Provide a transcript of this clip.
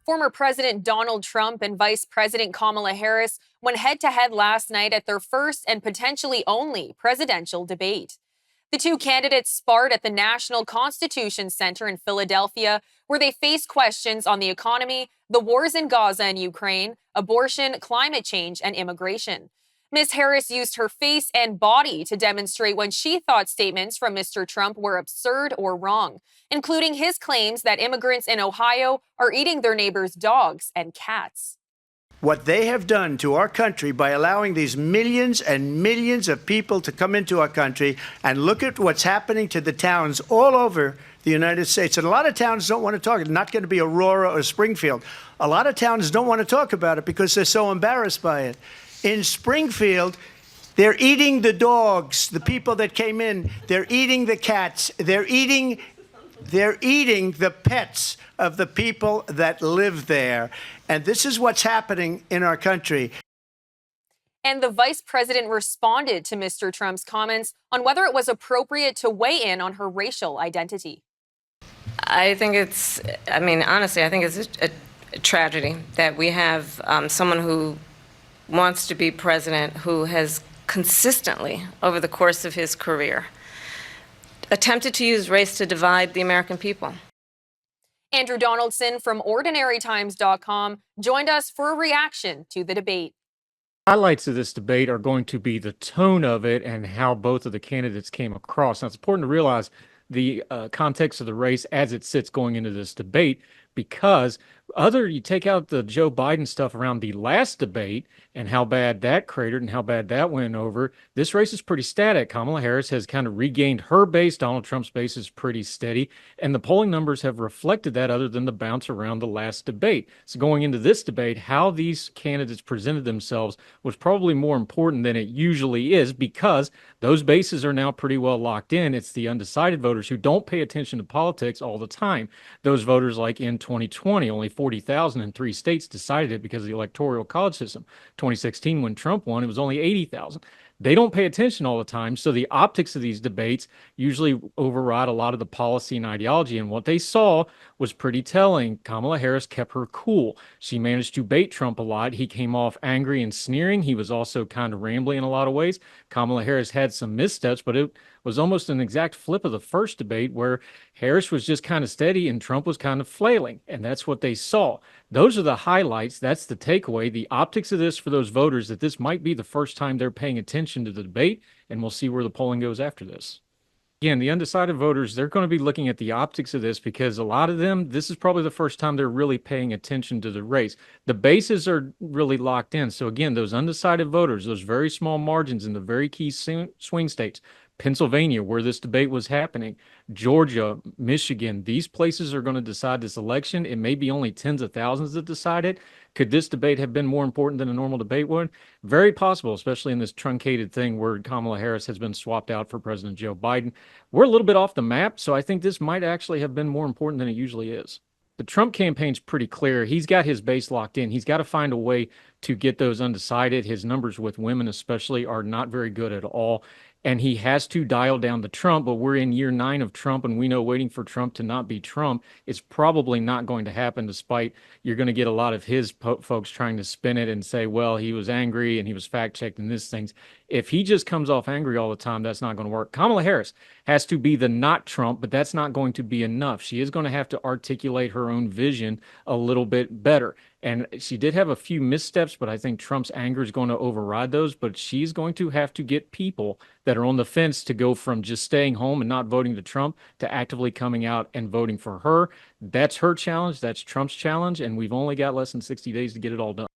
Former President Donald Trump and Vice President Kamala Harris went head to head last night at their first and potentially only presidential debate. The two candidates sparred at the National Constitution Center in Philadelphia, where they faced questions on the economy, the wars in Gaza and Ukraine, abortion, climate change, and immigration. Ms. Harris used her face and body to demonstrate when she thought statements from Mr. Trump were absurd or wrong, including his claims that immigrants in Ohio are eating their neighbors' dogs and cats. What they have done to our country by allowing these millions and millions of people to come into our country, and look at what's happening to the towns all over the United States. And a lot of towns don't want to talk. It's not going to be Aurora or Springfield. A lot of towns don't want to talk about it because they're so embarrassed by it. In Springfield, they're eating the dogs, the people that came in. They're eating the cats. They're eating the pets of the people that live there. And this is what's happening in our country. And the vice president responded to Mr. Trump's comments on whether it was appropriate to weigh in on her racial identity. Honestly, I think it's a tragedy that we have someone who wants to be president who has consistently, over the course of his career, attempted to use race to divide the American people. Andrew Donaldson from OrdinaryTimes.com joined us for a reaction to the debate. Highlights of this debate are going to be the tone of it and how both of the candidates came across. Now, it's important to realize the context of the race as it sits going into this debate, because you take out the Joe Biden stuff around the last debate and how bad that cratered and how bad that went over, this race is pretty static. Kamala Harris has kind of regained her base. Donald Trump's base is pretty steady. And the polling numbers have reflected that, other than the bounce around the last debate. So going into this debate, how these candidates presented themselves was probably more important than it usually is, because those bases are now pretty well locked in. It's the undecided voters who don't pay attention to politics all the time. Those voters, like in 2020, only 40,000 in 3 states decided it because of the Electoral College system. 2016, when Trump won, it was only 80,000. They don't pay attention all the time, so the optics of these debates usually override a lot of the policy and ideology, and what they saw was pretty telling. Kamala Harris kept her cool. She managed to bait Trump a lot. He came off angry and sneering. He was also kind of rambling in a lot of ways. Kamala Harris had some missteps, but it was almost an exact flip of the first debate, where Harris was just kind of steady and Trump was kind of flailing, and that's what they saw. Those are the highlights. That's the takeaway. The optics of this for those voters, that this might be the first time they're paying attention to the debate, and we'll see where the polling goes after this. Again, the undecided voters, they're going to be looking at the optics of this, because a lot of them, this is probably the first time they're really paying attention to the race. The bases are really locked in. So again, those undecided voters, those very small margins in the very key swing states, Pennsylvania, where this debate was happening, Georgia, Michigan, these places are going to decide this election. It may be only tens of thousands that decide it. Could this debate have been more important than a normal debate would? Very possible, especially in this truncated thing where Kamala Harris has been swapped out for President Joe Biden. We're a little bit off the map, so I think this might actually have been more important than it usually is. The Trump campaign's pretty clear. He's got his base locked in. He's got to find a way to get those undecided. His numbers with women especially are not very good at all. And he has to dial down the Trump, but we're in year 9 of Trump, and we know waiting for Trump to not be Trump is probably not going to happen, despite you're going to get a lot of his folks trying to spin it and say, well, he was angry and he was fact-checked and these things. If he just comes off angry all the time, that's not going to work. Kamala Harris has to be the not Trump, but that's not going to be enough. She is going to have to articulate her own vision a little bit better. And she did have a few missteps, but I think Trump's anger is going to override those. But she's going to have to get people that are on the fence to go from just staying home and not voting to Trump to actively coming out and voting for her. That's her challenge. That's Trump's challenge. And we've only got less than 60 days to get it all done.